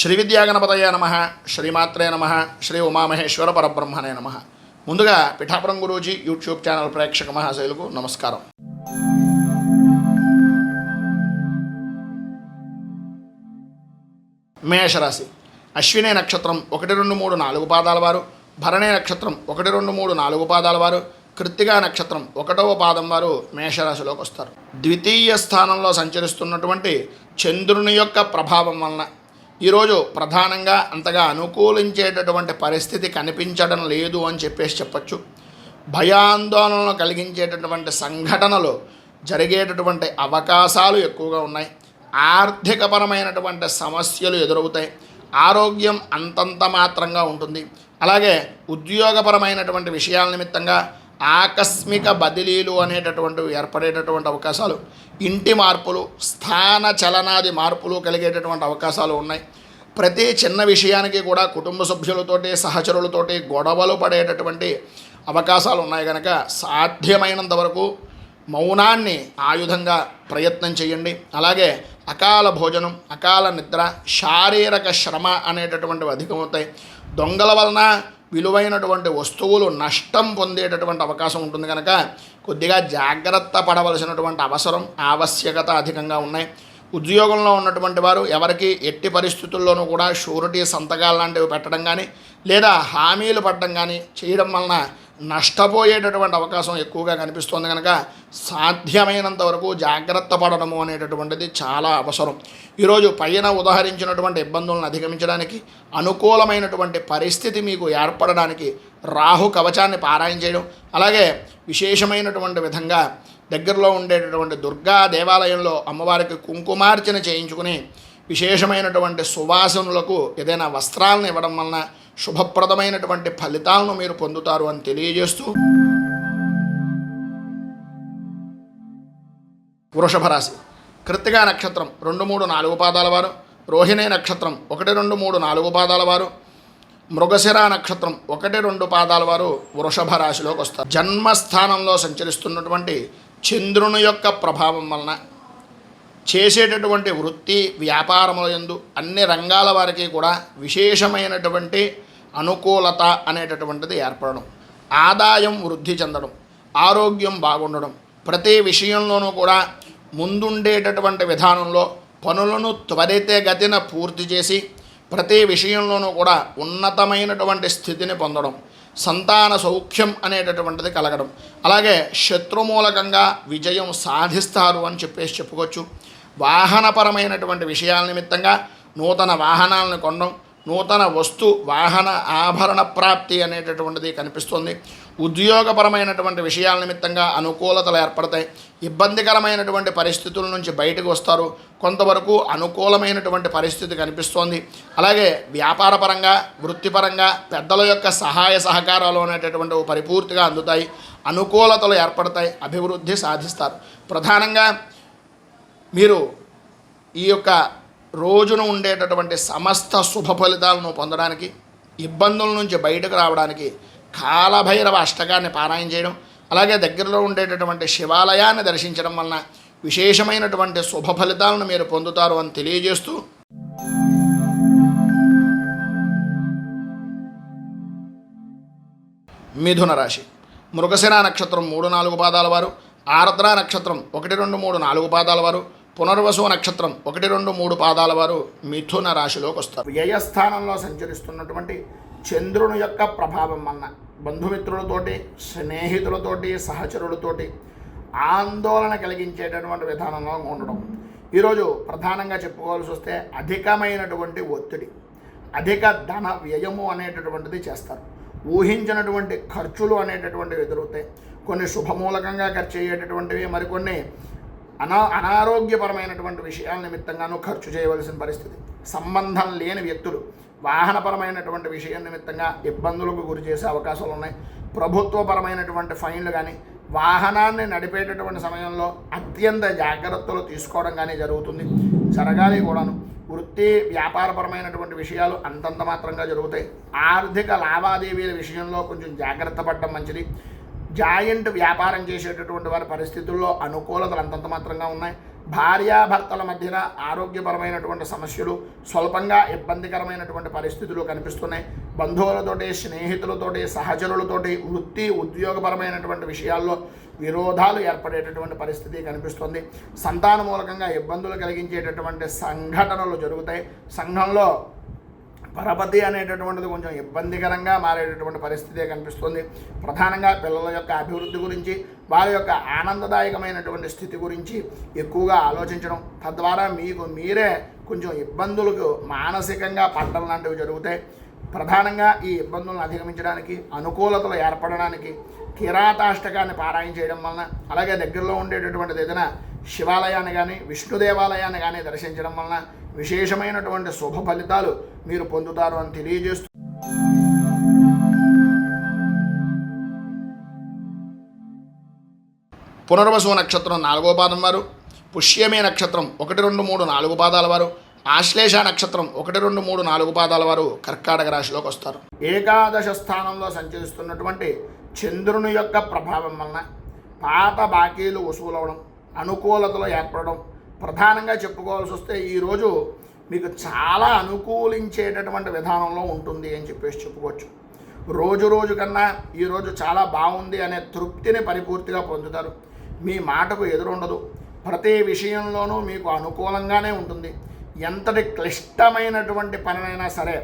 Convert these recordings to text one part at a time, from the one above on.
శ్రీ విద్యాగణపతయ నమః, శ్రీమాత్రే నమః, శ్రీ ఉమామహేశ్వర పరబ్రహ్మణే నమః. ముందుగా పిఠాపురం గురూజీ యూట్యూబ్ ఛానల్ ప్రేక్షక మహాశైలకు నమస్కారం. మేషరాశి. అశ్విని నక్షత్రం 1, 2, 3, 4 పాదాల వారు, భరణి నక్షత్రం 1, 2, 3, 4 పాదాల వారు, కృత్తికా నక్షత్రం 1వ పాదం వారు మేషరాశిలోకి వస్తారు. ద్వితీయ స్థానంలో సంచరిస్తున్నటువంటి చంద్రుని యొక్క ప్రభావం వలన ఈరోజు ప్రధానంగా అంతగా అనుకూలించేటటువంటి పరిస్థితి కనిపించడం లేదు అని చెప్పచ్చు. భయాందోళనలు కలిగించేటటువంటి సంఘటనలు జరిగేటటువంటి అవకాశాలు ఎక్కువగా ఉన్నాయి. ఆర్థికపరమైనటువంటి సమస్యలు ఎదురవుతాయి. ఆరోగ్యం అంతంత మాత్రంగా ఉంటుంది. అలాగే ఉద్యోగపరమైనటువంటి విషయాల నిమిత్తంగా ఆకస్మిక బదిలీలు అనేటటువంటివి ఏర్పడేటటువంటి అవకాశాలు, ఇంటి మార్పులు, స్థాన చలనాది మార్పులు కలిగేటటువంటి అవకాశాలు ఉన్నాయి. ప్రతి చిన్న విషయానికి కూడా కుటుంబ సభ్యులతోటి సహచరులతోటి గొడవలు పడేటటువంటి అవకాశాలు ఉన్నాయి. కనుక సాధ్యమైనంత వరకు మౌనాన్ని ఆయుధంగా ప్రయత్నం చేయండి. అలాగే అకాల భోజనం, అకాల నిద్ర, శారీరక శ్రమ అనేటటువంటివి అధికమవుతాయి. దొంగల వలన విలువైనటువంటి వస్తువులు నష్టం పొందేటటువంటి అవకాశం ఉంటుంది. కనుక కొద్దిగా జాగ్రత్త పడవలసినటువంటి ఆవశ్యకత అధికంగా ఉన్నాయి. ఉద్యోగంలో ఉన్నటువంటి వారు ఎవరికి ఎట్టి పరిస్థితుల్లోనూ కూడా షూరిటీ సంతకాలు లాంటివి పెట్టడం కానీ లేదా హామీలు పడడం కానీ చేయడం వలన నష్టపోయేటటువంటి అవకాశం ఎక్కువగా కనిపిస్తుంది. కనుక సాధ్యమైనంత వరకు జాగ్రత్త పడడము అనేటటువంటిది చాలా అవసరం. ఈరోజు పైన ఉదాహరించినటువంటి ఇబ్బందులను అధిగమించడానికి, అనుకూలమైనటువంటి పరిస్థితి మీకు ఏర్పడడానికి రాహు కవచాన్ని పారాయణ చేయడం, అలాగే విశేషమైనటువంటి విధంగా దగ్గరలో ఉండేటటువంటి దుర్గా దేవాలయంలో అమ్మవారికి కుంకుమార్చన చేయించుకుని విశేషమైనటువంటి సువాసనలకు ఏదైనా వస్త్రాలను ఇవ్వడం వలన శుభప్రదమైనటువంటి ఫలితాలను మీరు పొందుతారు అని తెలియజేస్తూ, వృషభ రాశి. కృత్తికా నక్షత్రం 2, 3, 4 పాదాల వారు, రోహిణి నక్షత్రం 1, 2, 3, 4 పాదాల వారు, మృగశిర నక్షత్రం 1, 2 పాదాల వారు వృషభ రాశిలోకి వస్తారు. జన్మస్థానంలో సంచరిస్తున్నటువంటి చంద్రుని యొక్క ప్రభావం వలన చేసేటటువంటి వృత్తి వ్యాపారముల యందు అన్ని రంగాల వారికి కూడా విశేషమైనటువంటి అనుకూలత అనేటటువంటిది ఏర్పడడం, ఆదాయం వృద్ధి చెందడం, ఆరోగ్యం బాగుండడం, ప్రతి విషయంలోనూ కూడా ముందుండేటటువంటి విధానంలో పనులను త్వరితగతిన పూర్తి చేసి ప్రతి విషయంలోనూ కూడా ఉన్నతమైనటువంటి స్థితిని పొందడం, సంతాన సౌఖ్యం అనేటటువంటిది కలగడం, అలాగే శత్రుమూలకంగా విజయం సాధిస్తారు అని చెప్పుకోవచ్చు. వాహనపరమైనటువంటి విషయాల నిమిత్తంగా నూతన వాహనాలను కొనడం, నూతన వాహన ఆభరణ ప్రాప్తి అనేటటువంటిది కనిపిస్తుంది. ఉద్యోగపరమైనటువంటి విషయాల నిమిత్తంగా అనుకూలతలు ఏర్పడతాయి. ఇబ్బందికరమైనటువంటి పరిస్థితుల నుంచి బయటకు వస్తారు. కొంతవరకు అనుకూలమైనటువంటి పరిస్థితి కనిపిస్తోంది. అలాగే వ్యాపారపరంగా, వృత్తిపరంగా పెద్దల యొక్క సహాయ సహకారాలు అనేటటువంటివి పరిపూర్తిగా అందుతాయి. అనుకూలతలు ఏర్పడతాయి. అభివృద్ధి సాధిస్తారు. ప్రధానంగా మీరు ఈ యొక్క రోజున ఉండేటటువంటి సమస్త శుభ ఫలితాలను పొందడానికి, ఇబ్బందుల నుంచి బయటకు రావడానికి కాలభైరవ అష్టకాన్ని పారాయణ చేయడం, అలాగే దగ్గరలో ఉండేటటువంటి శివాలయాన్ని దర్శించడం వలన విశేషమైనటువంటి శుభ ఫలితాలను మీరు పొందుతారు అని తెలియజేస్తూ, మిథున రాశి. మృగశిర నక్షత్రం 3, 4 పాదాల వారు, ఆర్ద్ర నక్షత్రం 1, 2, 3, 4 పాదాల వారు, పునర్వసు నక్షత్రం 1, 2, 3 పాదాల వారు మిథున రాశిలోకి వస్తారు. వ్యయస్థానంలో సంచరిస్తున్నటువంటి చంద్రుని యొక్క ప్రభావం వలన బంధుమిత్రులతోటి, స్నేహితులతోటి, సహచరులతోటి ఆందోళన కలిగించేటటువంటి విధానంలో ఉండడం. ఈరోజు ప్రధానంగా చెప్పుకోవాల్సి వస్తే అధికమైనటువంటి ఒత్తిడి, అధిక ధన వ్యయము అనేటటువంటిది చేస్తారు. ఊహించినటువంటి ఖర్చులు అనేటటువంటివి ఎదురవుతాయి. కొన్ని శుభమూలకంగా ఖర్చు అయ్యేటటువంటివి, మరికొన్ని అనారోగ్యపరమైనటువంటి విషయాల నిమిత్తంగానూ ఖర్చు చేయవలసిన పరిస్థితి. సంబంధం లేని వ్యక్తులు వాహనపరమైనటువంటి విషయం నిమిత్తంగా ఇబ్బందులకు గురి చేసే అవకాశాలు ఉన్నాయి. ప్రభుత్వపరమైనటువంటి ఫైన్లు కానీ, వాహనాన్ని నడిపేటటువంటి సమయంలో అత్యంత జాగ్రత్తలు తీసుకోవడం కానీ జరగాలి కూడాను. వృత్తి వ్యాపారపరమైనటువంటి విషయాలు అంతంత మాత్రంగా జరుగుతాయి. ఆర్థిక లావాదేవీల విషయంలో కొంచెం జాగ్రత్త పడడం మంచిది. జాయింట్ వ్యాపారం చేసేటటువంటి వారి పరిస్థితుల్లో అనుకూలతలు అంతంత మాత్రంగా ఉన్నాయి. భార్యాభర్తల మధ్యన ఆరోగ్యపరమైనటువంటి సమస్యలు, స్వల్పంగా ఇబ్బందికరమైనటువంటి పరిస్థితులు కనిపిస్తున్నాయి. బంధువులతోటి, స్నేహితులతోటి, సహచరులతోటి వృత్తి ఉద్యోగపరమైనటువంటి విషయాల్లో విరోధాలు ఏర్పడేటటువంటి పరిస్థితి కనిపిస్తుంది. సంతాన మూలకంగా ఇబ్బందులు కలిగించేటటువంటి సంఘటనలు జరుగుతాయి. సంఘంలో పరపతి అనేటటువంటిది కొంచెం ఇబ్బందికరంగా మారేటటువంటి పరిస్థితే కనిపిస్తుంది. ప్రధానంగా పిల్లల యొక్క అభివృద్ధి గురించి, వారి యొక్క ఆనందదాయకమైనటువంటి స్థితి గురించి ఎక్కువగా ఆలోచించడం, తద్వారా మీకు మీరే కొంచెం ఇబ్బందులకు మానసికంగా పడడం లాంటివి జరుగుతాయి. ప్రధానంగా ఈ ఇబ్బందులను అధిగమించడానికి, అనుకూలతలు ఏర్పడడానికి కిరాతాష్టకాన్ని పారాయణ చేయడం వలన, అలాగే దగ్గరలో ఉండేటటువంటిది ఏదైనా శివాలయాన్ని కానీ విష్ణు దేవాలయాన్ని కానీ దర్శించడం వలన విశేషమైనటువంటి శుభ ఫలితాలు మీరు పొందుతారు అని తెలియజేస్తూ, పునర్వసు నక్షత్రం 4వ పాదం వారు, పుష్యమే నక్షత్రం 1, 2, 3, 4 పాదాల వారు, ఆశ్లేష నక్షత్రం 1, 2, 3, 4 పాదాల వారు కర్కాటక రాశిలోకి వస్తారు. ఏకాదశ స్థానంలో సంచరిస్తున్నటువంటి చంద్రుని యొక్క ప్రభావం వలన పాత బాకీలు వసూలవడం, అనుకూలతలు ఏర్పడడం, ప్రధానంగా చెప్పుకోవాల్సి వస్తే ఈరోజు మీకు చాలా అనుకూలించేటటువంటి విధానంలో ఉంటుంది అని చెప్పేసి చెప్పుకోవచ్చు. రోజు కన్నా ఈరోజు చాలా బాగుంది అనే తృప్తిని పరిపూర్తిగా పొందుతారు. మీ మాటకు ఎదురుండదు. ప్రతి విషయంలోనూ మీకు అనుకూలంగానే ఉంటుంది. ఎంతటి క్లిష్టమైనటువంటి పనినైనా సరే,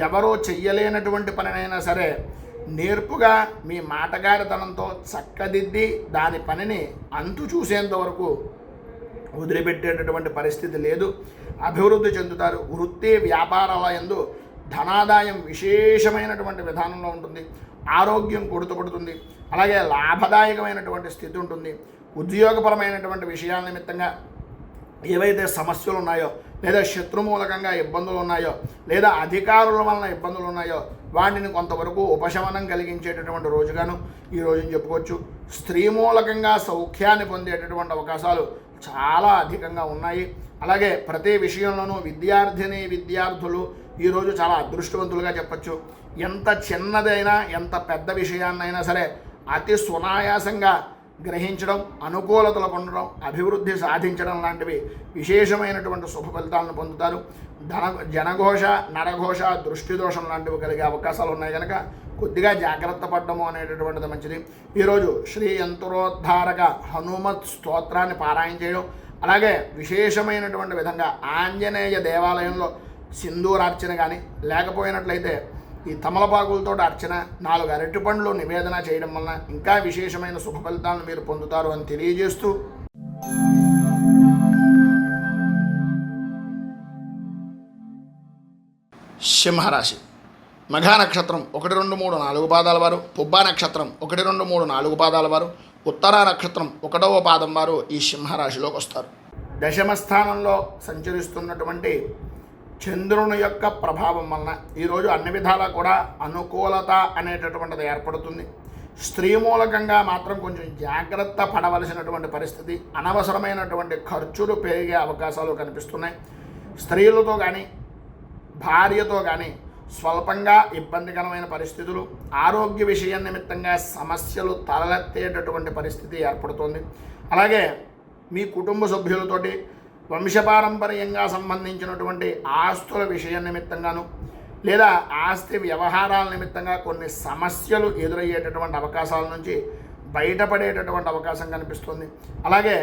ఎవరో చెయ్యలేనటువంటి పనినైనా సరే నేర్పుగా మీ మాటగారితనంతో చక్కదిద్ది దాని పనిని అంతు చూసేంత వరకు వదిలిపెట్టేటటువంటి పరిస్థితి లేదు. అభివృద్ధి చెందుతారు. వృత్తి వ్యాపారాల యందు ధనాదాయం విశేషమైనటువంటి విధానంలో ఉంటుంది. ఆరోగ్యం కొడుతుపడుతుంది. అలాగే లాభదాయకమైనటువంటి స్థితి ఉంటుంది. ఉద్యోగపరమైనటువంటి విషయాల నిమిత్తంగా ఏవైతే సమస్యలు ఉన్నాయో, లేదా శత్రుమూలకంగా ఇబ్బందులు ఉన్నాయో, లేదా అధికారుల వలన ఇబ్బందులు ఉన్నాయో వాటిని కొంతవరకు ఉపశమనం కలిగించేటటువంటి రోజుగాను ఈ రోజుని చెప్పుకోవచ్చు. స్త్రీ మూలకంగా సౌఖ్యాన్ని పొందేటటువంటి అవకాశాలు చాలా అధికంగా ఉన్నాయి. అలాగే ప్రతి విషయంలోనూ విద్యార్థులు ఈరోజు చాలా అదృష్టవంతులుగా చెప్పచ్చు. ఎంత చిన్నదైనా, ఎంత పెద్ద విషయాన్నైనా సరే అతి సునాయాసంగా గ్రహించడం, అనుకూలతలు పొందడం, అభివృద్ధి సాధించడం లాంటివి విశేషమైనటువంటి శుభ ఫలితాలను పొందుతారు. జనఘోష, నరఘోష, దృష్టి దోషం లాంటివి కలిగే అవకాశాలు ఉన్నాయి కనుక కొద్దిగా జాగ్రత్త పడ్డము అనేటటువంటిది మంచిది. ఈరోజు శ్రీ యంత్రోద్ధారక హనుమత్ స్తోత్రాన్ని పారాయణ చేయడం, అలాగే విశేషమైనటువంటి విధంగా ఆంజనేయ దేవాలయంలో సింధూరార్చన కానీ, లేకపోయినట్లయితే ఈ తమలపాకులతో అర్చన, 4 అరటిపండ్లు నివేదన చేయడం వలన ఇంకా విశేషమైన శుభ ఫలితాలను మీరు పొందుతారు అని తెలియజేస్తూ, సింహరాశి మఘా నక్షత్రం 1, 2, 3, 4 పాదాల వారు, పుబ్బా నక్షత్రం 1, 2, 3, 4 పాదాల వారు, ఉత్తరా నక్షత్రం 1వ పాదం వారు ఈ సింహరాశిలోకి వస్తారు. దశమ స్థానంలో సంచరిస్తున్నటువంటి చంద్రుని యొక్క ప్రభావం వలన ఈరోజు అన్ని విధాలా కూడా అనుకూలత అనేటటువంటిది ఏర్పడుతుంది. స్త్రీ మూలకంగా మాత్రం కొంచెం జాగ్రత్త పడవలసినటువంటి పరిస్థితి, అనవసరమైనటువంటి ఖర్చులు పెరిగే అవకాశాలు కనిపిస్తున్నాయి. స్త్రీలతో కానీ భార్యతో కానీ స్వల్పంగా ఇబ్బందికరమైన పరిస్థితులు, ఆరోగ్య విషయం నిమిత్తంగా సమస్యలు తలెత్తేటటువంటి పరిస్థితి ఏర్పడుతుంది. అలాగే మీ కుటుంబ సభ్యులతోటి వంశపారంపర్యంగా సంబంధించినటువంటి ఆస్తుల విషయం నిమిత్తంగాను, లేదా ఆస్తి వ్యవహారాల నిమిత్తంగా కొన్ని సమస్యలు ఎదురయ్యేటటువంటి అవకాశాల నుంచి బయటపడేటటువంటి అవకాశం కనిపిస్తుంది. అలాగే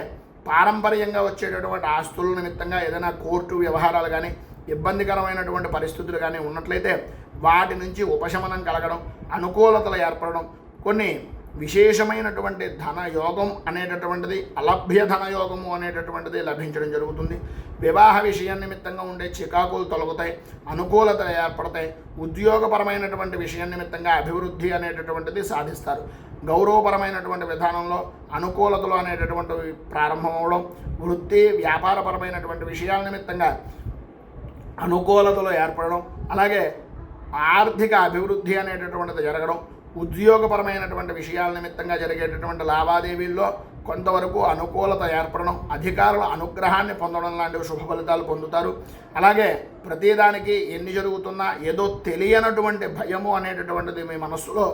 పారంపర్యంగా వచ్చేటటువంటి ఆస్తుల నిమిత్తంగా ఏదైనా కోర్టు వ్యవహారాలు కానీ, ఇబ్బందికరమైనటువంటి పరిస్థితులు కానీ ఉన్నట్లయితే వాటి నుంచి ఉపశమనం కలగడం, అనుకూలతలు ఏర్పడడం, కొన్ని విశేషమైనటువంటి ధనయోగం అనేటటువంటిది, అలభ్య ధనయోగము అనేటటువంటిది లభించడం జరుగుతుంది. వివాహ విషయం నిమిత్తంగా ఉండే చికాకులు తొలగుతాయి, అనుకూలతలు ఏర్పడతాయి. ఉద్యోగపరమైనటువంటి విషయం నిమిత్తంగా అభివృద్ధి అనేటటువంటిది సాధిస్తారు. గౌరవపరమైనటువంటి విధానంలో అనుకూలతలు అనేటటువంటివి ప్రారంభమవడం, వృత్తి వ్యాపారపరమైనటువంటి విషయాల నిమిత్తంగా అనుకూలతలు ఏర్పడడం, అలాగే ఆర్థిక అభివృద్ధి అనేటటువంటిది జరగడం, ఉద్యోగపరమైనటువంటి విషయాల నిమిత్తంగా జరిగేటటువంటి లావాదేవీల్లో కొంతవరకు అనుకూలత ఏర్పడడం, అధికారుల అనుగ్రహాన్ని పొందడం లాంటివి శుభ ఫలితాలు పొందుతారు. అలాగే ప్రతిదానికి ఎన్ని జరుగుతున్నా ఏదో తెలియనటువంటి భయము అనేటటువంటిది మీ మనస్సులో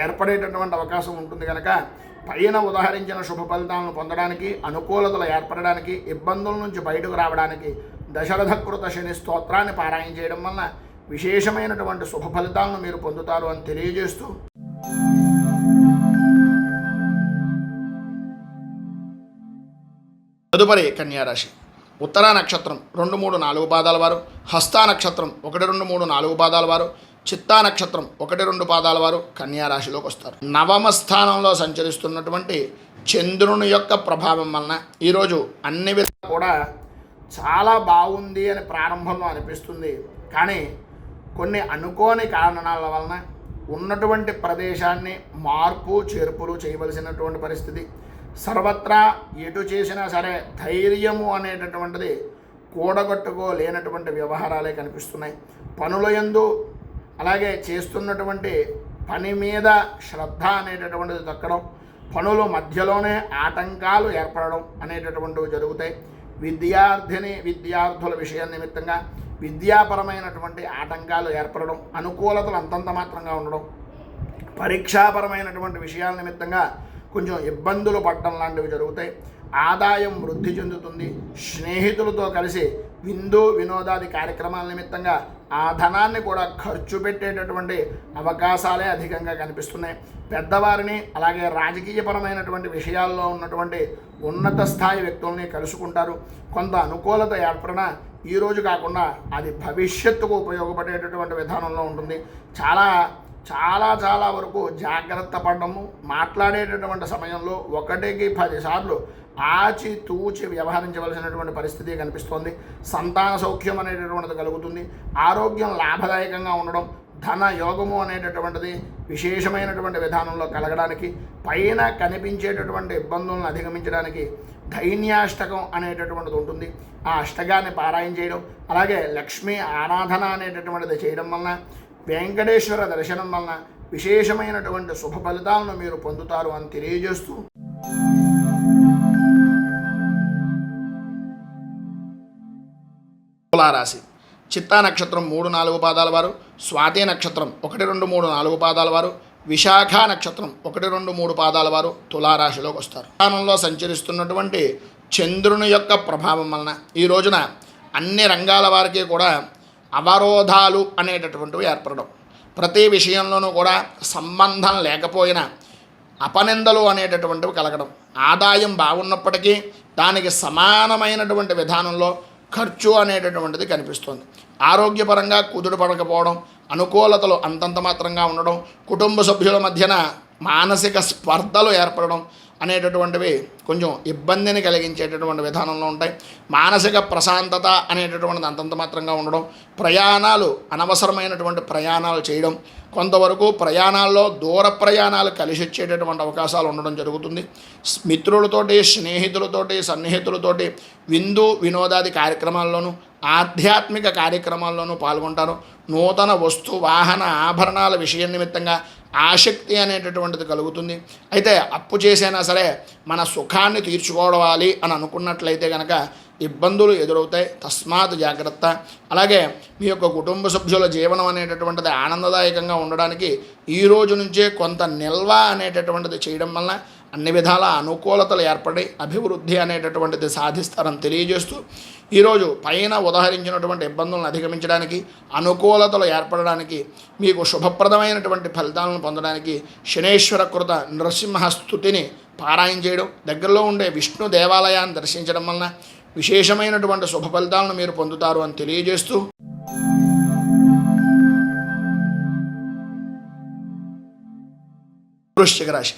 ఏర్పడేటటువంటి అవకాశం ఉంటుంది కనుక పైన ఉదాహరించిన శుభ ఫలితాలను పొందడానికి, అనుకూలతలు ఏర్పడడానికి, ఇబ్బందుల నుంచి బయటకు రావడానికి దశరథకృత శని స్తోత్రాన్ని పారాయణ చేయడం వలన విశేషమైనటువంటి శుభ ఫలితాలను మీరు పొందుతారు అని తెలియజేస్తూ, తదుపరి కన్యారాశి. ఉత్తరా నక్షత్రం 2, 3, 4 పాదాల వారు, హస్తా నక్షత్రం 1, 2, 3, 4 పాదాల వారు, చిత్తా నక్షత్రం 1, 2 పాదాల వారు కన్యారాశిలోకి వస్తారు. నవమ స్థానంలో సంచరిస్తున్నటువంటి చంద్రుని యొక్క ప్రభావం వలన ఈరోజు అన్ని విధాలు కూడా చాలా బాగుంది అని ప్రారంభంలో అనిపిస్తుంది. కానీ కొన్ని అనుకోని కారణాల వలన ఉన్నటువంటి ప్రదేశాన్ని మార్పు చేర్పులు చేయవలసినటువంటి పరిస్థితి. సర్వత్రా ఎటు చేసినా సరే ధైర్యము అనేటటువంటిది కూడగట్టుకోలేనటువంటి వ్యవహారాలే కనిపిస్తున్నాయి. పనుల యందు అలాగే చేస్తున్నటువంటి పని మీద శ్రద్ధ అనేటటువంటిది దక్కడం, పనుల మధ్యలోనే ఆటంకాలు ఏర్పడడం అనేటటువంటివి జరుగుతాయి. విద్యార్థుల విషయం నిమిత్తంగా విద్యాపరమైనటువంటి ఆటంకాలు ఏర్పడడం, అనుకూలతలు అంతంత మాత్రంగా ఉండడం, పరీక్షాపరమైనటువంటి విషయాల నిమిత్తంగా కొంచెం ఇబ్బందులు పడడం లాంటివి జరుగుతాయి. ఆదాయం వృద్ధి చెందుతుంది. స్నేహితులతో కలిసి వినోదాది కార్యక్రమాల నిమిత్తంగా ఆ ధనాన్ని కూడా ఖర్చు పెట్టేటటువంటి అవకాశాలే అధికంగా కనిపిస్తున్నాయి. పెద్దవారిని అలాగే రాజకీయపరమైనటువంటి విషయాల్లో ఉన్నటువంటి ఉన్నత స్థాయి వ్యక్తుల్ని కలుసుకుంటారు. కొంత అనుకూలత ఏర్పడినా ఈరోజు కాకుండా అది భవిష్యత్తుకు ఉపయోగపడేటటువంటి విధానంలో ఉంటుంది. చాలా చాలా చాలా వరకు జాగ్రత్త పడడము, మాట్లాడేటటువంటి సమయంలో 1కి 10 సార్లు ఆచి తూచి వ్యవహరించవలసినటువంటి పరిస్థితి కనిపిస్తోంది. సంతాన సౌఖ్యం అనేటటువంటిది కలుగుతుంది. ఆరోగ్యం లాభదాయకంగా ఉండడం, ధన యోగము అనేటటువంటిది విశేషమైనటువంటి విధానంలో కలగడానికి, పైన కనిపించేటటువంటి ఇబ్బందులను అధిగమించడానికి ధైన్యాష్టకం అనేటటువంటిది ఉంటుంది. ఆ అష్టకాన్ని పారాయణ చేయడం, అలాగే లక్ష్మీ ఆరాధన అనేటటువంటిది చేయడం వలన, వెంకటేశ్వర దర్శనం వలన విశేషమైనటువంటి శుభ ఫలితాలను మీరు పొందుతారు అని తెలియజేస్తూ, తులారాశి. చిత్తా నక్షత్రం 3, 4 పాదాల వారు, స్వాతి నక్షత్రం 1, 2, 3, 4 పాదాల వారు, విశాఖ నక్షత్రం 1, 2, 3 పాదాల వారు తులారాశిలోకి వస్తారు. స్థానంలో సంచరిస్తున్నటువంటి చంద్రుని యొక్క ప్రభావం వలన ఈ రోజున అన్ని రంగాల వారికి కూడా అవరోధాలు అనేటటువంటివి ఏర్పడడం, ప్రతి విషయంలోనూ కూడా సంబంధం లేకపోయినా అపనిందలు అనేటటువంటివి కలగడం, ఆదాయం బాగున్నప్పటికీ దానికి సమానమైనటువంటి విధానంలో ఖర్చు అనేటటువంటిది కనిపిస్తుంది. ఆరోగ్యపరంగా కుదుట పడకపోవడం, అనుకూలతలు అంతంత మాత్రంగా ఉండడం, కుటుంబ సభ్యుల మధ్యన మానసిక స్పర్ధలు ఏర్పడడం అనేటటువంటివి కొంచెం ఇబ్బందిని కలిగించేటటువంటి విధానంలో ఉంటాయి. మానసిక ప్రశాంతత అనేటటువంటిది అంతంత మాత్రంగా ఉండడం, ప్రయాణాలు అనవసరమైనటువంటి ప్రయాణాలు చేయడం, కొంతవరకు ప్రయాణాల్లో దూర ప్రయాణాలు కలిసి వచ్చేటటువంటి అవకాశాలు ఉండడం జరుగుతుంది. మిత్రులతోటి, స్నేహితులతోటి, సన్నిహితులతోటి వినోదాది కార్యక్రమాల్లోనూ ఆధ్యాత్మిక కార్యక్రమాల్లోనూ పాల్గొంటారు. నూతన వస్తు వాహన ఆభరణాల విషయం నిమిత్తంగా ఆసక్తి అనేటటువంటిది కలుగుతుంది. అయితే అప్పు చేసైనా సరే మన సుఖాన్ని తీర్చుకోవాలి అని అనుకున్నట్లయితే కనుక ఇబ్బందులు ఎదురవుతాయి. తస్మాత్ జాగ్రత్త. అలాగే మీ యొక్క కుటుంబ సభ్యుల జీవనం అనేటటువంటిది ఆనందదాయకంగా ఉండడానికి ఈ రోజు నుంచే కొంత నిల్వ అనేటటువంటిది చేయడం వలన అన్ని విధాల అనుకూలతలు ఏర్పడి అభివృద్ధి అనేటటువంటిది సాధిస్తారని తెలియజేస్తూ, ఈరోజు పైన ఉదాహరించినటువంటి ఇబ్బందులను అధిగమించడానికి, అనుకూలతలు ఏర్పడడానికి, మీకు శుభప్రదమైనటువంటి ఫలితాలను పొందడానికి శనేశ్వర కృత నృసింహస్తుతిని పారాయణ చేయడం, దగ్గరలో ఉండే విష్ణు దేవాలయాన్ని దర్శించడం వలన విశేషమైనటువంటి శుభ ఫలితాలను మీరు పొందుతారు అని తెలియజేస్తూ, వృశ్చిక రాశి.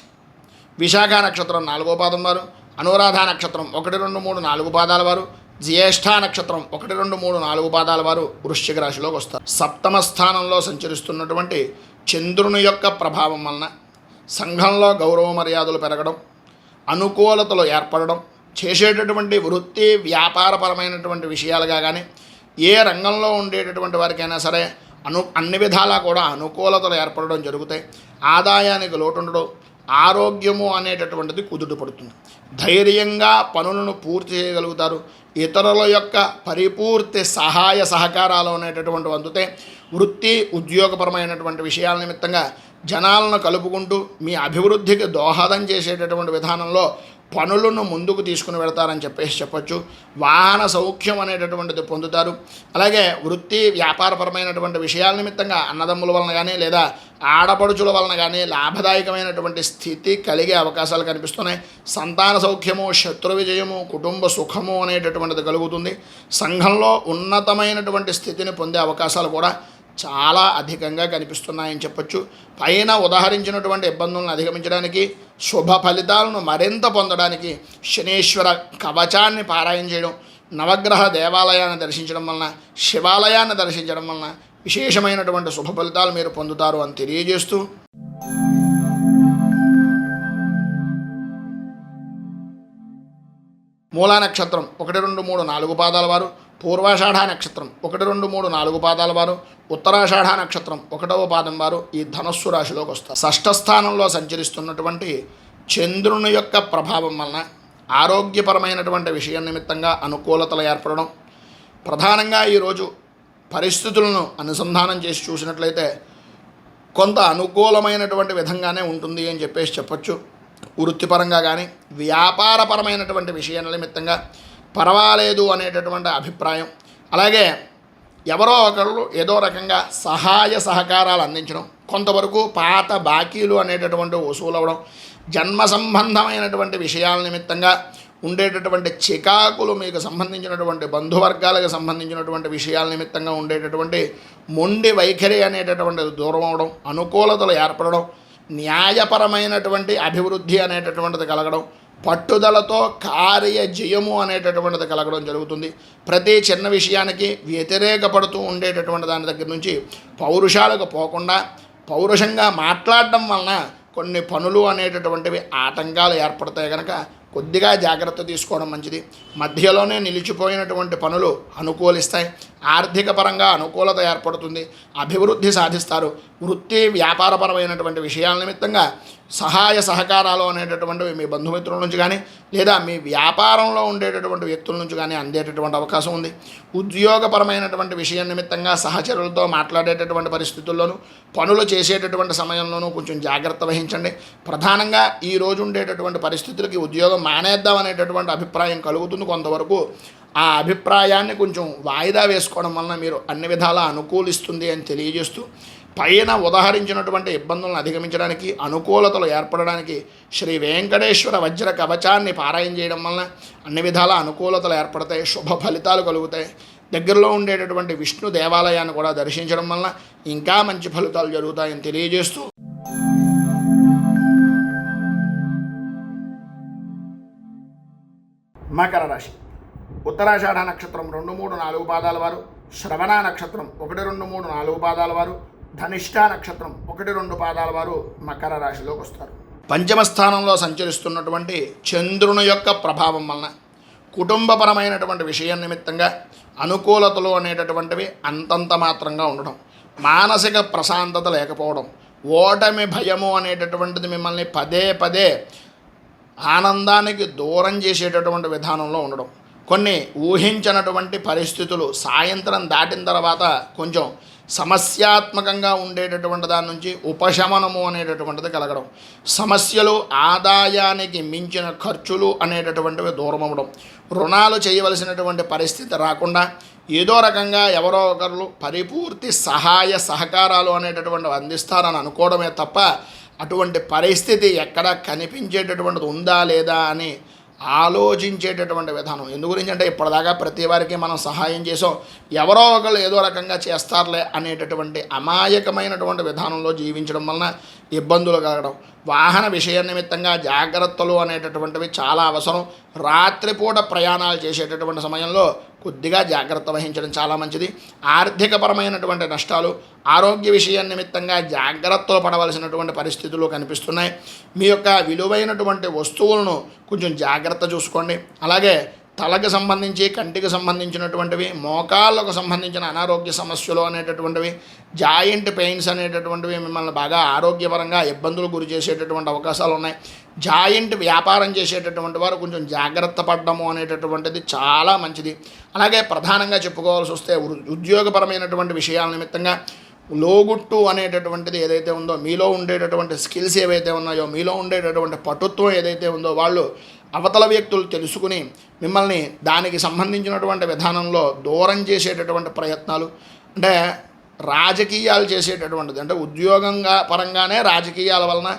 విశాఖ నక్షత్రం 4వ పాదం వారు, అనురాధ నక్షత్రం 1, 2, 3, 4 పాదాల వారు, జ్యేష్ఠ నక్షత్రం 1, 2, 3, 4 పాదాల వారు వృశ్చిక రాశిలోకి వస్తారు. సప్తమ స్థానంలో సంచరిస్తున్నటువంటి చంద్రుని యొక్క ప్రభావం వలన సంఘంలో గౌరవ మర్యాదలు పెరగడం, అనుకూలతలు ఏర్పడడం, చేసేటటువంటి వృత్తి వ్యాపారపరమైనటువంటి విషయాలుగా కానీ ఏ రంగంలో ఉండేటటువంటి వారికైనా సరే అన్ని విధాలా కూడా అనుకూలతలు ఏర్పడడం జరుగుతాయి. ఆదాయానికి లోటు ఉండడం, ఆరోగ్యము అనేటటువంటిది కుదుట పడుతుంది. ధైర్యంగా పనులను పూర్తి చేయగలుగుతారు. ఇతరుల యొక్క పరిపూర్తి సహాయ సహకారాలు అనేటటువంటి అందుతే వృత్తి ఉద్యోగపరమైనటువంటి విషయాల నిమిత్తంగా జనాలను కలుపుకుంటూ మీ అభివృద్ధికి దోహదం చేసేటటువంటి విధానంలో పనులను ముందుకు తీసుకుని వెళ్తారని చెప్పొచ్చు. వాహన సౌఖ్యం అనేటటువంటిది పొందుతారు. అలాగే వృత్తి వ్యాపారపరమైనటువంటి విషయాల నిమిత్తంగా అన్నదమ్ముల వలన కానీ లేదా ఆడపడుచుల వలన కానీ లాభదాయకమైనటువంటి స్థితి కలిగే అవకాశాలు కనిపిస్తున్నాయి. సంతాన సౌఖ్యము, శత్రు విజయము, కుటుంబ సుఖము అనేటటువంటిది కలుగుతుంది. సంఘంలో ఉన్నతమైనటువంటి స్థితిని పొందే అవకాశాలు కూడా చాలా అధికంగా కనిపిస్తున్నాయని చెప్పొచ్చు. పైన ఉదాహరించినటువంటి ఇబ్బందులను అధిగమించడానికి, శుభ ఫలితాలను మరింత పొందడానికి శనీశ్వర కవచాన్ని పారాయణ చేయడం, నవగ్రహ దేవాలయాన్ని దర్శించడం వలన, శివాలయాన్ని దర్శించడం వలన విశేషమైనటువంటి శుభ ఫలితాలు మీరు పొందుతారు అని తెలియజేస్తూ, మూలా నక్షత్రం 1, 2, 3, 4 పాదాల వారు, పూర్వాషాఢ నక్షత్రం 1, 2, 3, 4 పాదాల వారు, ఉత్తరాషాఢ నక్షత్రం 1వ పాదం వారు ఈ ధనస్సు రాశిలోకి వస్తారు. షష్ఠ స్థానంలో సంచరిస్తున్నటువంటి చంద్రుని యొక్క ప్రభావం వలన ఆరోగ్యపరమైనటువంటి విషయం నిమిత్తంగా అనుకూలతలు ఏర్పడడం, ప్రధానంగా ఈరోజు పరిస్థితులను అనుసంధానం చేసి చూసినట్లయితే కొంత అనుకూలమైనటువంటి విధంగానే ఉంటుంది అని చెప్పొచ్చు. వృత్తిపరంగా కానీ వ్యాపారపరమైనటువంటి విషయాల నిమిత్తంగా పర్వాలేదు అనేటటువంటి అభిప్రాయం. అలాగే ఎవరో ఒకరు ఏదో రకంగా సహాయ సహకారాలు అందించడం, కొంతవరకు పాత బాకీలు అనేటటువంటి వసూలవడం, జన్మ సంబంధమైనటువంటి విషయాల నిమిత్తంగా ఉండేటటువంటి చికాకులు, మీకు సంబంధించినటువంటి బంధువర్గాలకు సంబంధించినటువంటి విషయాల నిమిత్తంగా ఉండేటటువంటి మొండి వైఖరి అనేటటువంటిది దూరం అవడం, అనుకూలతలు ఏర్పడడం, న్యాయపరమైనటువంటి అభివృద్ధి అనేటటువంటిది కలగడం, పట్టుదలతో కార్య జయము అనేటటువంటిది కలగడం జరుగుతుంది. ప్రతి చిన్న విషయానికి వ్యతిరేకపడుతూ ఉండేటటువంటి దాని దగ్గర నుంచి పౌరుషాలకు పోకుండా పౌరుషంగా మాట్లాడడం వలన కొన్ని పనులు అనేటటువంటివి ఆటంకాలు ఏర్పడతాయి. కనుక కొద్దిగా జాగ్రత్త తీసుకోవడం మంచిది. మధ్యలోనే నిలిచిపోయినటువంటి పనులు అనుకూలిస్తాయి. ఆర్థిక పరంగా అనుకూలత ఏర్పడుతుంది. అభివృద్ధి సాధిస్తారు. వృత్తి వ్యాపారపరమైనటువంటి విషయాల నిమిత్తంగా సహాయ సహకారాలు అనేటటువంటివి మీ బంధుమిత్రుల నుంచి కానీ లేదా మీ వ్యాపారంలో ఉండేటటువంటి వ్యక్తుల నుంచి కానీ అందేటటువంటి అవకాశం ఉంది. ఉద్యోగపరమైనటువంటి విషయం నిమిత్తంగా సహచరులతో మాట్లాడేటటువంటి పరిస్థితుల్లోనూ పనులు చేసేటటువంటి సమయంలోనూ కొంచెం జాగ్రత్త వహించండి. ప్రధానంగా ఈ రోజు ఉండేటటువంటి పరిస్థితులకి ఉద్యోగం మానేద్దాం అనేటటువంటి అభిప్రాయం కలుగుతుంది. కొంతవరకు ఆ అభిప్రాయాన్ని కొంచెం వాయిదా వేసుకోవడం వలన మీరు అన్ని విధాలా అనుకూలిస్తుంది అని తెలియజేస్తూ, పైన ఉదాహరించినటువంటి ఇబ్బందులను అధిగమించడానికి, అనుకూలతలు ఏర్పడడానికి శ్రీ వెంకటేశ్వర వజ్ర కవచాన్ని పారాయణ చేయడం వలన అన్ని విధాల అనుకూలతలు ఏర్పడతాయి, శుభ ఫలితాలు కలుగుతాయి. దగ్గరలో ఉండేటటువంటి విష్ణు దేవాలయాన్ని కూడా దర్శించడం వలన ఇంకా మంచి ఫలితాలు జరుగుతాయని తెలియజేస్తూ, మకర రాశి ఉత్తరాషాఢ నక్షత్రం 2, 3, 4 పాదాల వారు, శ్రవణ నక్షత్రం 1, 2, 3, 4 పాదాల వారు, ధనిష్ఠా నక్షత్రం 1, 2 పాదాల వారు మకర రాశిలోకి వస్తారు. పంచమ స్థానంలో సంచరిస్తున్నటువంటి చంద్రుని యొక్క ప్రభావం వలన కుటుంబపరమైనటువంటి విషయం నిమిత్తంగా అనుకూలతలు అనేటటువంటివి అంతంత మాత్రంగా ఉండడం, మానసిక ప్రశాంతత లేకపోవడం, ఓటమి భయము అనేటటువంటిది మిమ్మల్ని పదే పదే ఆనందానికి దూరం చేసేటటువంటి విధానంలో ఉండడం, కొన్ని ఊహించినటువంటి పరిస్థితులు సాయంత్రం దాటిన తర్వాత కొంచెం సమస్యాత్మకంగా ఉండేటటువంటి దాని నుంచి ఉపశమనము అనేటటువంటిది కలగడం, సమస్యలు, ఆదాయానికి మించిన ఖర్చులు అనేటటువంటివి దూరం అవ్వడం, రుణాలు చేయవలసినటువంటి పరిస్థితి రాకుండా ఏదో రకంగా ఎవరో ఒకరు పరిపూర్తి సహాయ సహకారాలు అనేటటువంటివి అందిస్తారని అనుకోవడమే తప్ప అటువంటి పరిస్థితి ఎక్కడ కనిపించేటటువంటిది ఉందా లేదా అని ఆలోచించేటటువంటి విధానం. ఎందు గురించి అంటే ఇప్పటిదాకా ప్రతి వారికి మనం సహాయం చేసాం, ఎవరో ఒకళ్ళు ఏదో రకంగా చేస్తారులే అనేటటువంటి అమాయకమైనటువంటి విధానంలో జీవించడం వలన ఇబ్బందులు కలగడం, వాహన విషయ నిమిత్తంగా జాగ్రత్తలు అనేటటువంటివి చాలా అవసరం. రాత్రిపూట ప్రయాణాలు చేసేటటువంటి సమయంలో కొద్దిగా జాగ్రత్త వహించడం చాలా మంచిది. ఆర్థికపరమైనటువంటి నష్టాలు, ఆరోగ్య విషయం నిమిత్తంగా జాగ్రత్తలు పడవలసినటువంటి పరిస్థితులు కనిపిస్తున్నాయి. మీ యొక్క విలువైనటువంటి వస్తువులను కొంచెం జాగ్రత్త చూసుకోండి. అలాగే తలకు సంబంధించి, కంటికి సంబంధించినటువంటివి, మోకాళ్ళకు సంబంధించిన అనారోగ్య సమస్యలు అనేటటువంటివి, జాయింట్ పెయిన్స్ అనేటటువంటివి మిమ్మల్ని బాగా ఆరోగ్యపరంగా ఇబ్బందులు గురి చేసేటటువంటి అవకాశాలు ఉన్నాయి. జాయింట్ వ్యాపారం చేసేటటువంటి వారు కొంచెం జాగ్రత్త పడడము అనేటటువంటిది చాలా మంచిది. అలాగే ప్రధానంగా చెప్పుకోవాల్సి వస్తే ఉద్యోగపరమైనటువంటి విషయాల నిమిత్తంగా లోగుట్టు అనేటటువంటిది ఏదైతే ఉందో, మీలో ఉండేటటువంటి స్కిల్స్ ఏవైతే ఉన్నాయో, మీలో ఉండేటటువంటి పటుత్వం ఏదైతే ఉందో, వాళ్ళు అవతల వ్యక్తులు తెలుసుకుని మిమ్మల్ని దానికి సంబంధించినటువంటి విధానంలో దూరం చేసేటటువంటి ప్రయత్నాలు, అంటే రాజకీయాలు చేసేటటువంటిది, అంటే ఉద్యోగంగా పరంగానే రాజకీయాల వలన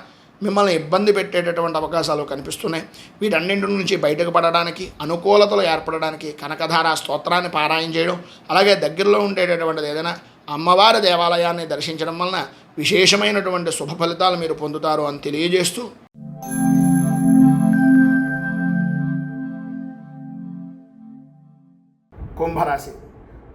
మిమ్మల్ని ఇబ్బంది పెట్టేటటువంటి అవకాశాలు కనిపిస్తున్నాయి. వీటన్నింటి నుంచి బయటకు పడడానికి, అనుకూలతలు ఏర్పడడానికి కనకధార స్తోత్రాన్ని పారాయణ చేయడం, అలాగే దగ్గరలో ఉండేటటువంటిది ఏదైనా అమ్మవారి దేవాలయాన్ని దర్శించడం వలన విశేషమైనటువంటి శుభ ఫలితాలు మీరు పొందుతారు అని తెలియజేస్తూ, కుంభరాశి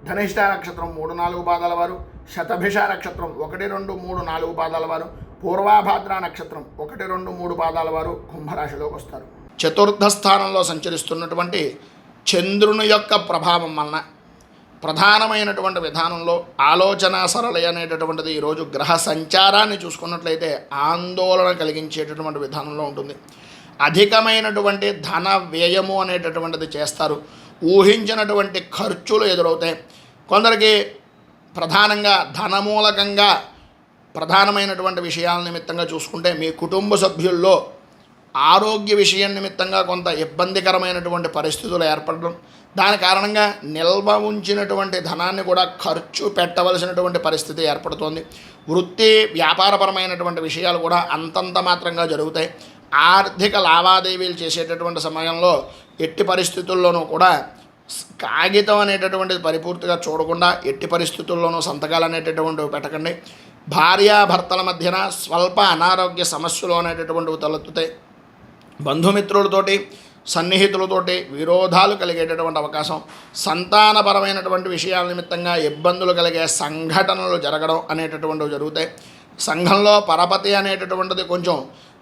ధనిష్ట నక్షత్రం 3-4 పాదాల వారు, శతభిష నక్షత్రం 1, 2, 3, 4 పాదాల వారు, పూర్వాభాద్ర నక్షత్రం 1, 2, 3 పాదాల వారు కుంభరాశిలోకి వస్తారు. చతుర్థ స్థానంలో సంచరిస్తున్నటువంటి చంద్రుని యొక్క ప్రభావం వలన ప్రధానమైనటువంటి విధానంలో ఆలోచన సరళి అనేటటువంటిది ఈరోజు గ్రహ సంచారాన్ని చూసుకున్నట్లయితే ఆందోళన కలిగించేటటువంటి విధానంలో ఉంటుంది. అధికమైనటువంటి ధన వ్యయము అనేటటువంటిది చేస్తారు. ఊహించినటువంటి ఖర్చులు ఎదురవుతాయి. కొందరికి ప్రధానంగా ధనమూలకంగా ప్రధానమైనటువంటి విషయాల నిమిత్తంగా చూసుకుంటే మీ కుటుంబ సభ్యుల్లో ఆరోగ్య విషయం నిమిత్తంగా కొంత ఇబ్బందికరమైనటువంటి పరిస్థితులు ఏర్పడడం, దాని కారణంగా నిల్వ ఉంచినటువంటి ధనాన్ని కూడా ఖర్చు పెట్టవలసినటువంటి పరిస్థితి ఏర్పడుతోంది. వృత్తి వ్యాపారపరమైనటువంటి విషయాలు కూడా అంతంత మాత్రంగా జరుగుతాయి. ఆర్థిక లావాదేవీలు చేసేటటువంటి సమయంలో ఎట్టి పరిస్థితుల్లోనూ కూడా కాగితం అనేటటువంటిది పరిపూర్తిగా చూడకుండా ఎట్టి పరిస్థితుల్లోనూ సంతకాలు అనేటటువంటివి పెట్టకండి. భార్యాభర్తల మధ్యన స్వల్ప అనారోగ్య సమస్యలు అనేటటువంటివి తలెత్తుతాయి. బంధుమిత్రులతోటి, సన్నిహితులతోటి విరోధాలు కలిగేటటువంటి అవకాశం, సంతానపరమైనటువంటి విషయాల నిమిత్తంగా ఇబ్బందులు కలిగే సంఘటనలు జరగడం అనేటటువంటివి జరుగుతాయి. సంఘంలో పరపతి అనేటటువంటిది కొంచెం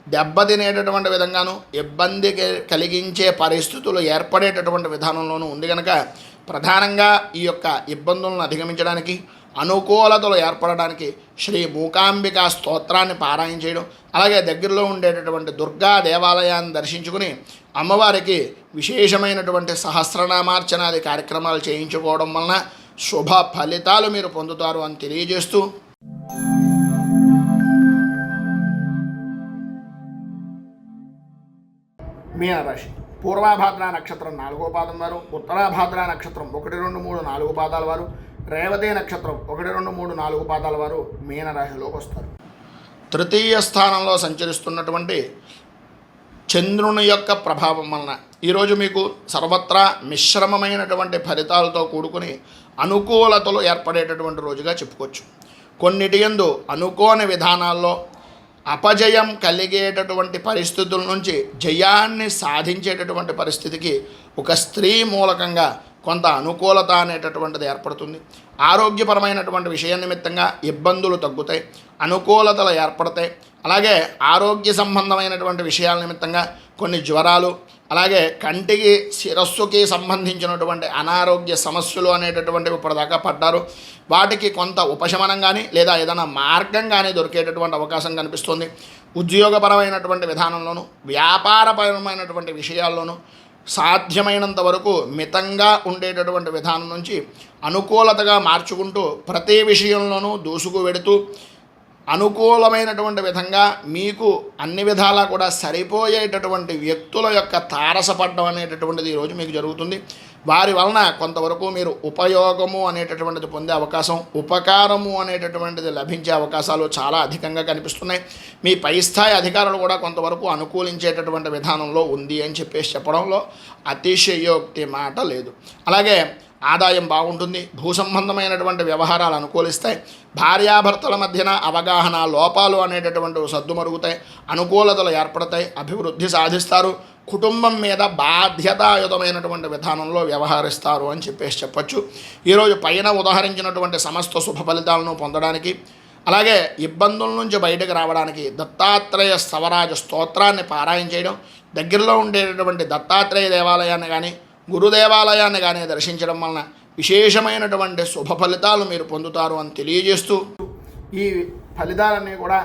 దెబ్బతినేటటువంటి విధంగాను ఇబ్బంది కలిగించే పరిస్థితులు ఏర్పడేటటువంటి విధానంలోనూ ఉంది కనుక ప్రధానంగా ఈ యొక్క ఇబ్బందులను అధిగమించడానికి, అనుకూలతలు ఏర్పడడానికి శ్రీ మూకాంబికా స్తోత్రాన్ని పారాయణ చేయడం, అలాగే దగ్గరలో ఉండేటటువంటి దుర్గా దేవాలయాన్ని దర్శించుకుని అమ్మవారికి విశేషమైనటువంటి సహస్రనామార్చనాది కార్యక్రమాలు చేయించుకోవడం వలన శుభ ఫలితాలు మీరు పొందుతారు అని తెలియజేస్తూ, మీనరాశి పూర్వాభాద్ర నక్షత్రం 4వ పాదం వారు, ఉత్తరాభాద్ర నక్షత్రం 1, 2, 3, 4 పాదాల వారు, రేవతి నక్షత్రం 1, 2, 3, 4 పాదాల వారు మీనరాశిలోకి వస్తారు. తృతీయ స్థానంలో సంచరిస్తున్నటువంటి చంద్రుని యొక్క ప్రభావం వలన ఈరోజు మీకు సర్వత్రా మిశ్రమమైనటువంటి ఫలితాలతో కూడుకుని అనుకూలతలు ఏర్పడేటటువంటి రోజుగా చెప్పుకోవచ్చు. కొన్నిటి యందు అనుకోని విధానాల్లో అపజయం కలిగేటటువంటి పరిస్థితుల నుంచి జయాన్ని సాధించేటటువంటి పరిస్థితికి ఒక స్త్రీ మూలకంగా కొంత అనుకూలత అనేటటువంటిది ఏర్పడుతుంది. ఆరోగ్యపరమైనటువంటి విషయ నిమిత్తంగా ఇబ్బందులు తగ్గుతాయి, అనుకూలతలు ఏర్పడతాయి. అలాగే ఆరోగ్య సంబంధమైనటువంటి విషయాల నిమిత్తంగా కొన్ని జ్వరాలు, అలాగే కంటికి శిరస్సుకి సంబంధించినటువంటి అనారోగ్య సమస్యలు అనేటటువంటివి ఇప్పటిదాకా పడ్డారు. వాటికి కొంత ఉపశమనం కానీ లేదా ఏదైనా మార్గం కానీ దొరికేటటువంటి అవకాశం కనిపిస్తుంది. ఉద్యోగపరమైనటువంటి విధానంలోనూ వ్యాపారపరమైనటువంటి విషయాల్లోనూ సాధ్యమైనంత వరకు మితంగా ఉండేటటువంటి విధానం నుంచి అనుకూలతగా మార్చుకుంటూ ప్రతి విషయంలోనూ దూసుకు వెడుతూ అనుకూలమైనటువంటి విధంగా మీకు అన్ని విధాలా కూడా సరిపోయేటటువంటి వ్యక్తుల యొక్క తారసపడడం అనేటటువంటిది ఈరోజు మీకు జరుగుతుంది. వారి వలన కొంతవరకు మీరు ఉపయోగము అనేటటువంటిది పొందే అవకాశం, ఉపకారము అనేటటువంటిది లభించే అవకాశాలు చాలా అధికంగా కనిపిస్తున్నాయి. మీ పై స్థాయి అధికారులు కూడా కొంతవరకు అనుకూలించేటటువంటి విధానంలో ఉంది అని చెప్పడంలో అతిశయోక్తి మాట లేదు. అలాగే ఆదాయం బాగుంటుంది. భూ సంబంధమైనటువంటి వ్యవహారాలు అనుకూలిస్తాయి. భార్యాభర్తల మధ్యన అవగాహన లోపాలు అనేటటువంటివి సద్దుమరుగుతాయి. అనుకూలతలు ఏర్పడతాయి. అభివృద్ధి సాధిస్తారు. కుటుంబం మీద బాధ్యతాయుతమైనటువంటి విధానంలో వ్యవహరిస్తారు అని చెప్పచ్చు. ఈరోజు పైన ఉదాహరించినటువంటి సమస్త శుభ ఫలితాలను పొందడానికి, అలాగే ఇబ్బందుల నుంచి బయటకు రావడానికి దత్తాత్రేయ స్తవరాజ స్తోత్రాన్ని పారాయణ చేయడం, దగ్గరలో ఉండేటటువంటి దత్తాత్రేయ దేవాలయాన్ని కానీ గురుదేవాలయాన్ని కానీ దర్శించడం వలన విశేషమైనటువంటి శుభ ఫలితాలు మీరు పొందుతారు అని తెలియజేస్తూ, ఈ ఫలితాలన్నీ కూడా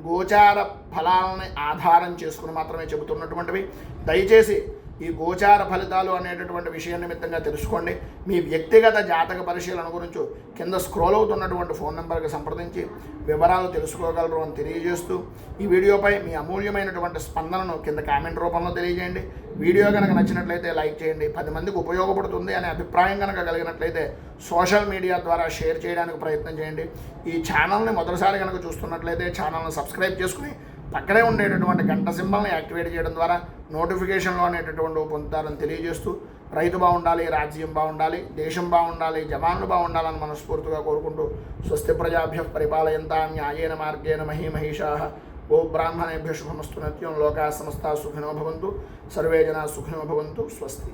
గోచార ఫలాలని ఆధారం చేసుకుని మాత్రమే చెబుతున్నటువంటివి. దయచేసి ఈ గోచార ఫలితాలు అనేటటువంటి విషయం నిమిత్తంగా తెలుసుకోండి. మీ వ్యక్తిగత జాతక పరిశీలన గురించి కింద స్క్రోల్ అవుతున్నటువంటి ఫోన్ నెంబర్కి సంప్రదించి వివరాలు తెలుసుకోగలరు అని తెలియజేస్తూ, ఈ వీడియోపై మీ అమూల్యమైనటువంటి స్పందనను కింద కామెంట్ రూపంలో తెలియజేయండి. వీడియో కనుక నచ్చినట్లయితే లైక్ చేయండి. 10 మందికి ఉపయోగపడుతుంది అనే అభిప్రాయం కనుక కలిగినట్లయితే సోషల్ మీడియా ద్వారా షేర్ చేయడానికి ప్రయత్నం చేయండి. ఈ ఛానల్ని మొదటిసారి కనుక చూస్తున్నట్లయితే ఛానల్ని సబ్స్క్రైబ్ చేసుకుని పక్కనే ఉండేటటువంటి గంట సింబల్ని యాక్టివేట్ చేయడం ద్వారా నోటిఫికేషన్లు అనేటటువంటి పొందుతారని తెలియజేస్తూ, రైతు బాగుండాలి, రాజ్యం బాగుండాలి, దేశం బాగుండాలి, జవాన్లు బాగుండాలని మనస్ఫూర్తిగా కోరుకుంటూ, స్వస్తి ప్రజాభ్యః పరిపాలయంతాం న్యాయేన మార్గేణ మహీమహీషాః గో బ్రాహ్మణేభ్యః శుభమస్తు నిత్యం లోకాః సమస్తాః సుఖినో భవంతు సర్వే జనాః సుఖినో భవంతు స్వస్తి.